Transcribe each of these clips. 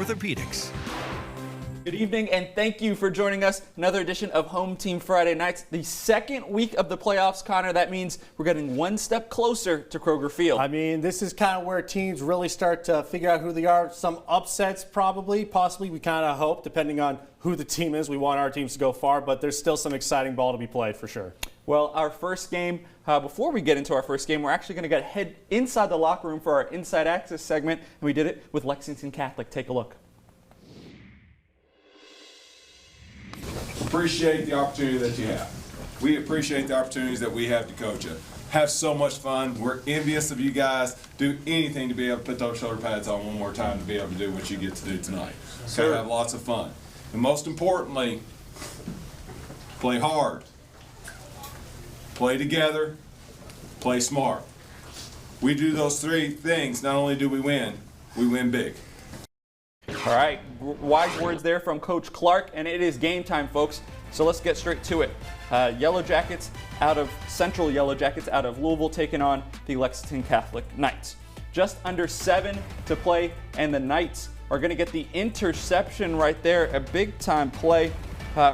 Orthopedics. Good evening, and thank you for joining us. Another edition of Home Team Friday Nights, the second week of the playoffs, Connor. That means we're getting one step closer to Kroger Field. I mean, this is kind of where teams really start to figure out who they are. Some upsets possibly. We kind of hope, depending on who the team is. We want our teams to go far, but there's still some exciting ball to be played for sure. Well, our first game, before we get into our first game, we're actually going to head inside the locker room for our Inside Access segment, and we did it with Lexington Catholic. Take a look. Appreciate the opportunity that you have. We appreciate the opportunities that we have to coach you. Have so much fun. We're envious of you guys. Do anything to be able to put those shoulder pads on one more time to be able to do what you get to do tonight. So have lots of fun. And most importantly, play hard. Play together. Play smart. We do those three things. Not only do we win big. All right, wise words there from Coach Clark, and it is game time, folks. So let's get straight to it. Central Yellow Jackets out of Louisville taking on the Lexington Catholic Knights. Just under 7 to play, and the Knights are going to get the interception right there. A big-time play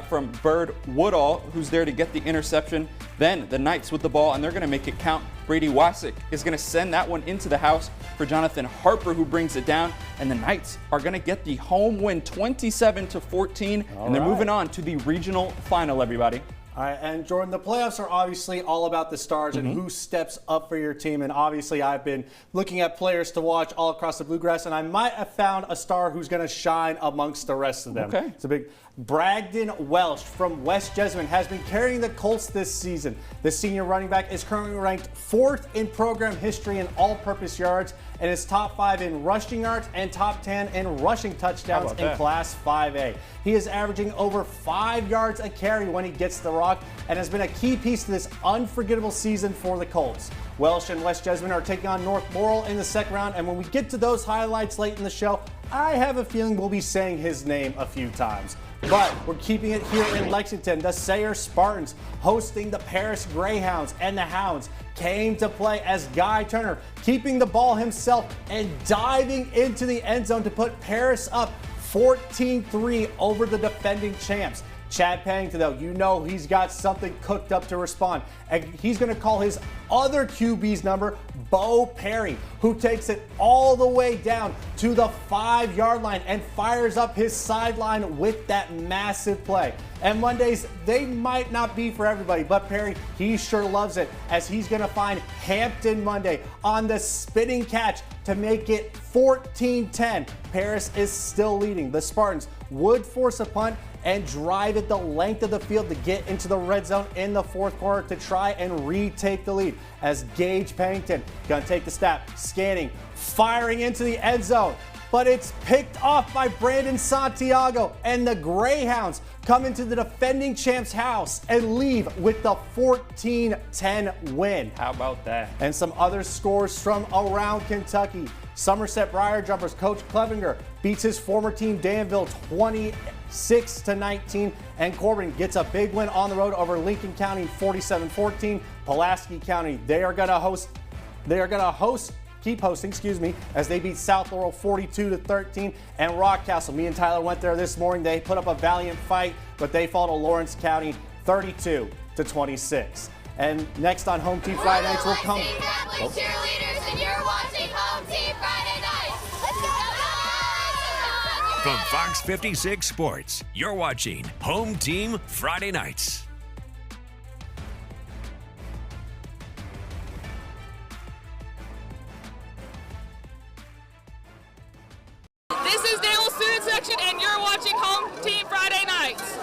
from Bird Woodall, who's there to get the interception. Then the Knights with the ball, and they're going to make it count. Brady Wasick is going to send that one into the house for Jonathan Harper, who brings it down. And the Knights are going to get the home win 27-14, and they're moving on to the regional final, everybody. All right, and Jordan, the playoffs are obviously all about the stars and who steps up for your team. And obviously, I've been looking at players to watch all across the Bluegrass, and I might have found a star who's going to shine amongst the rest of them. Okay. It's a big Bragdon Welsh from West Jessamine has been carrying the Colts this season. The senior running back is currently ranked 4th in program history in all-purpose yards and is top 5 in rushing yards and top 10 in rushing touchdowns in Class 5A. He is averaging over 5 yards a carry when he gets the rock and has been a key piece to this unforgettable season for the Colts. Welsh and West Jessamine are taking on North Laurel in the second round, and when we get to those highlights late in the show, I have a feeling we'll be saying his name a few times. But we're keeping it here in Lexington. The Sayre Spartans hosting the Paris Greyhounds, and the Hounds came to play as Guy Turner keeping the ball himself and diving into the end zone to put Paris up 14-3 over the defending champs. Chad Pennington, though, you know he's got something cooked up to respond. And he's going to call his other QB's number, Bo Perry, who takes it all the way down to the 5-yard line and fires up his sideline with that massive play. And Mondays, they might not be for everybody, but Perry, he sure loves it, as he's going to find Hampton Monday on the spinning catch to make it 14-10. Paris is still leading. The Spartans would force a punt and drive it the length of the field to get into the red zone in the fourth quarter to try and retake the lead, as Gage Pennington gonna take the snap, scanning, firing into the end zone, but it's picked off by Brandon Santiago, and the Greyhounds come into the defending champs' house and leave with the 14-10 win. How about that? And some other scores from around Kentucky. Somerset Briar Jumpers coach Clevenger beats his former team Danville 26-19, and Corbin gets a big win on the road over Lincoln County 47-14. Pulaski County, they are gonna keep hosting, as they beat South Laurel 42-13. And Rockcastle, me and Tyler went there this morning. They put up a valiant fight, but they fall to Lawrence County 32-26. And next on Home Team Friday Nights will come. Cheerleaders, and you're watching Home Team Friday Nights. Let's go! From Fox 56 Sports, you're watching Home Team Friday Nights. This is Dale Student Section, and you're watching Home Team Friday Nights.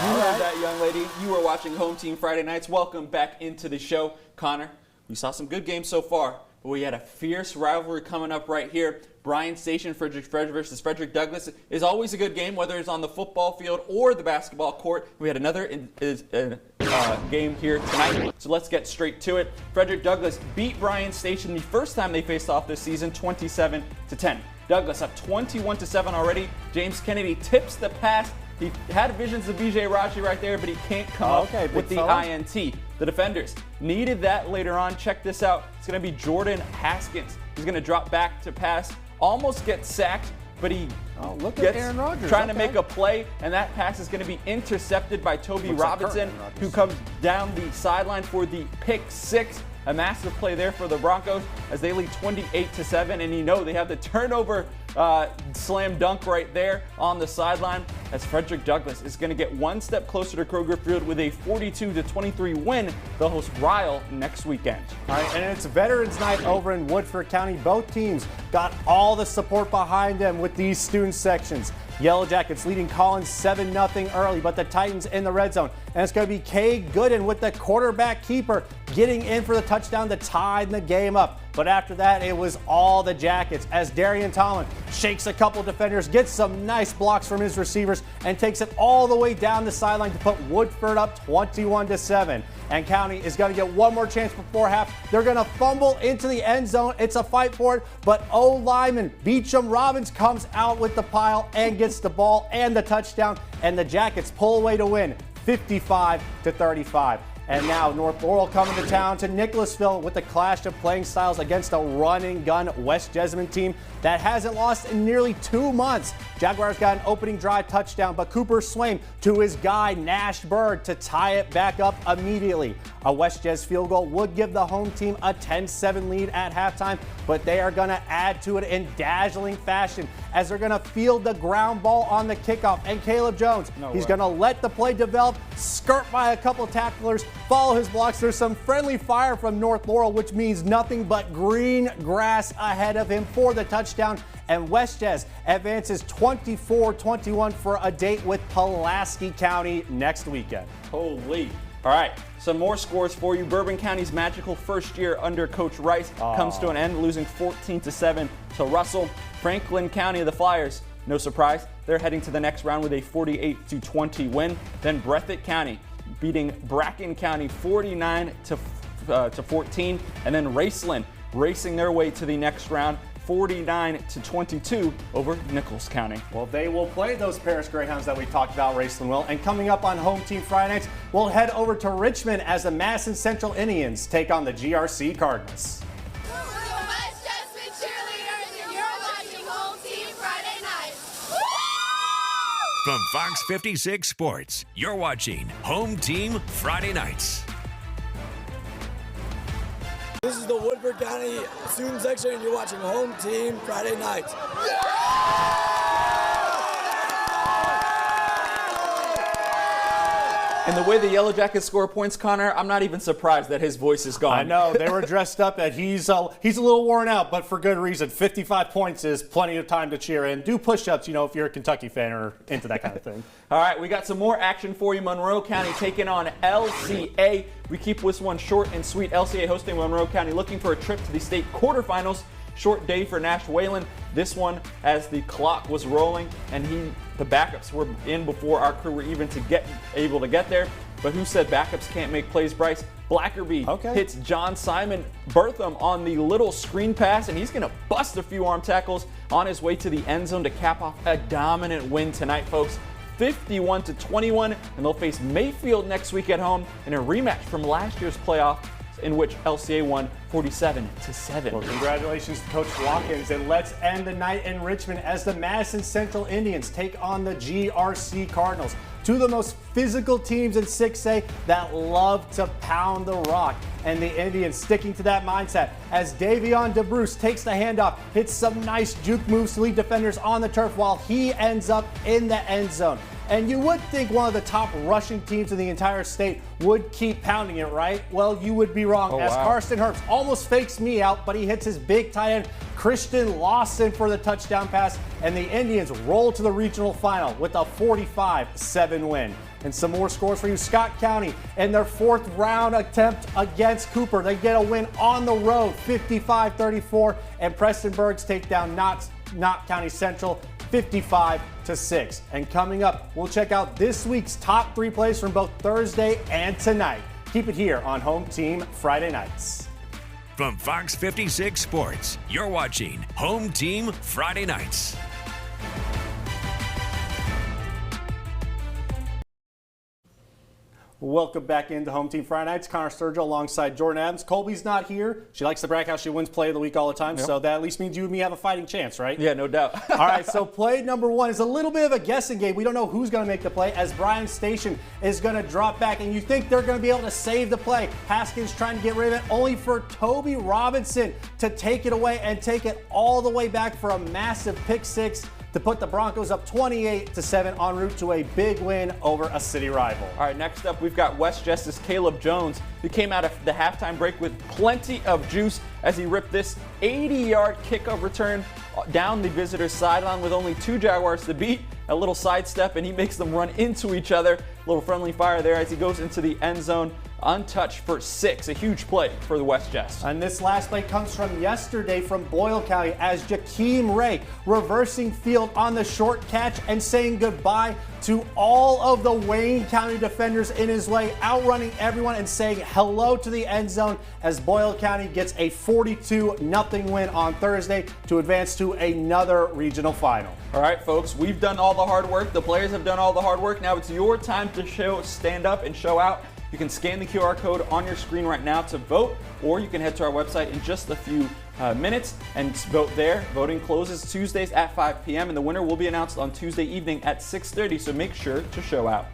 You heard that, young lady. You are watching Home Team Friday Nights. Welcome back into the show. Connor, we saw some good games so far, but we had a fierce rivalry coming up right here. Bryan Station versus Frederick Douglass is always a good game, whether it's on the football field or the basketball court. We had another game here tonight, so let's get straight to it. Frederick Douglass beat Bryan Station the first time they faced off this season, 27-10. Douglass up 21-7 already. James Kennedy tips the pass He had visions of BJ Raji right there, but he can't come up with the INT. The defenders needed that later on. Check this out. It's going to be Jordan Haskins. He's going to drop back to pass, almost get sacked, but he gets Aaron Rodgers, trying to make a play, and that pass is going to be intercepted by Toby Robinson, who comes down the sideline for the pick 6. A massive play there for the Broncos as they lead 28-7, and you know they have the turnover slam dunk right there on the sideline as Frederick Douglass is going to get one step closer to Kroger Field with a 42-23 win. They'll host Ryle next weekend. All right, and it's Veterans Night over in Woodford County. Both teams got all the support behind them with these student sections. Yellow Jackets leading Collins 7-0 early, but the Titans in the red zone. And it's going to be Kay Gooden with the quarterback keeper getting in for the touchdown to tie the game up. But after that, it was all the Jackets as Darian Tomlin shakes a couple defenders, gets some nice blocks from his receivers, and takes it all the way down the sideline to put Woodford up 21-7. And County is going to get one more chance before half. They're going to fumble into the end zone. It's a fight for it, but O-lineman Beecham Robbins comes out with the pile and gets the ball and the touchdown, and the Jackets pull away to win 55-35. And now North Laurel coming to town to Nicholasville with the clash of playing styles against a run-and-gun West Jessamine team that hasn't lost in nearly 2 months. Jaguars got an opening drive touchdown, but Cooper Swaim to his guy Nash Bird to tie it back up immediately. A West Jes field goal would give the home team a 10-7 lead at halftime, but they are going to add to it in dazzling fashion as they're going to field the ground ball on the kickoff. And Caleb Jones, he's going to let the play develop, skirt by a couple tacklers, follow his blocks. There's some friendly fire from North Laurel, which means nothing but green grass ahead of him for the touchdown. And West Jes advances 24-21 for a date with Pulaski County next weekend. Holy. All right, some more scores for you. Bourbon County's magical first year under Coach Rice comes to an end, losing 14-7 to Russell. Franklin County, the Flyers, no surprise, they're heading to the next round with a 48-20 win. Then Breathitt County beating Bracken County 49-14, and then Raceland racing their way to the next round 49-22 over Nichols County. Well, they will play those Paris Greyhounds that we talked about, Raceland will. And coming up on Home Team Friday nights, we'll head over to Richmond as the Madison Central Indians take on the GRC Cardinals. We're the West Jessamine cheerleaders, and you're watching Home Team Friday night. From Fox 56 Sports, you're watching Home Team Friday Nights. This is the Woodford County student section, and you're watching Home Team Friday Nights. And the way the Yellow Jackets score points, Connor, I'm not even surprised that his voice is gone. I know, they were dressed up that he's a little worn out, but for good reason. 55 points is plenty of time to cheer in. Do push-ups, if you're a Kentucky fan or into that kind of thing. All right, we got some more action for you. Monroe County taking on LCA. We keep this one short and sweet. LCA hosting Monroe County, looking for a trip to the state quarterfinals. Short day for Nash Whalen. This one as the clock was rolling and the backups were in before our crew were even able to get there. But who said backups can't make plays, Bryce? Blackerby hits John Simon Bertham on the little screen pass, and he's going to bust a few arm tackles on his way to the end zone to cap off a dominant win tonight, folks. 51-21, and they'll face Mayfield next week at home in a rematch from last year's playoff in which LCA won 47-7. Well, congratulations to Coach Watkins, and let's end the night in Richmond as the Madison Central Indians take on the GRC Cardinals, two of the most physical teams in 6A that love to pound the rock. And the Indians sticking to that mindset as Davion DeBruce takes the handoff, hits some nice juke moves to lead defenders on the turf while he ends up in the end zone. And you would think one of the top rushing teams in the entire state would keep pounding it, right? Well, you would be wrong, as Karsten Herbst almost fakes me out, but he hits his big tight end, Christian Lawson, for the touchdown pass, and the Indians roll to the regional final with a 45-7 win. And some more scores for you. Scott County in their 4th round attempt against Cooper. They get a win on the road, 55-34, and Prestonburgs take down Knott County Central 55-6. And coming up, we'll check out this week's top 3 plays from both Thursday and tonight. Keep it here on Home Team Friday Nights. From Fox 56 Sports, you're watching Home Team Friday Nights. Welcome back into Home Team Friday Nights. Connor Sturgill alongside Jordan Adams. Colby's not here. She likes to brag how she wins Play of the Week all the time, so that at least means you and me have a fighting chance, right? Yeah, no doubt. All right, so play number 1 is a little bit of a guessing game. We don't know who's going to make the play as Brian Station is going to drop back, and you think they're going to be able to save the play. Haskins trying to get rid of it, only for Toby Robinson to take it away and take it all the way back for a massive pick 6 to put the Broncos up 28-7 en route to a big win over a city rival. All right, next up, we've got West Jess's Caleb Jones, who came out of the halftime break with plenty of juice as he ripped this 80-yard kickoff return down the visitor's sideline with only 2 Jaguars to beat. A little sidestep, and he makes them run into each other. A little friendly fire there as he goes into the end zone, untouched for 6. A huge play for the West Jess. And this last play comes from yesterday from Boyle County as Jakeem Ray reversing field on the short catch and saying goodbye to all of the Wayne County defenders in his way, outrunning everyone and saying hello to the end zone as Boyle County gets a 42-0 win on Thursday to advance to another regional final. All right, folks, we've done all the hard work. The players have done all the hard work. Now it's your time to stand up and show out. You can scan the QR code on your screen right now to vote, or you can head to our website in just a few minutes and vote there. Voting closes Tuesdays at 5 p.m. and the winner will be announced on Tuesday evening at 6:30, so make sure to show out.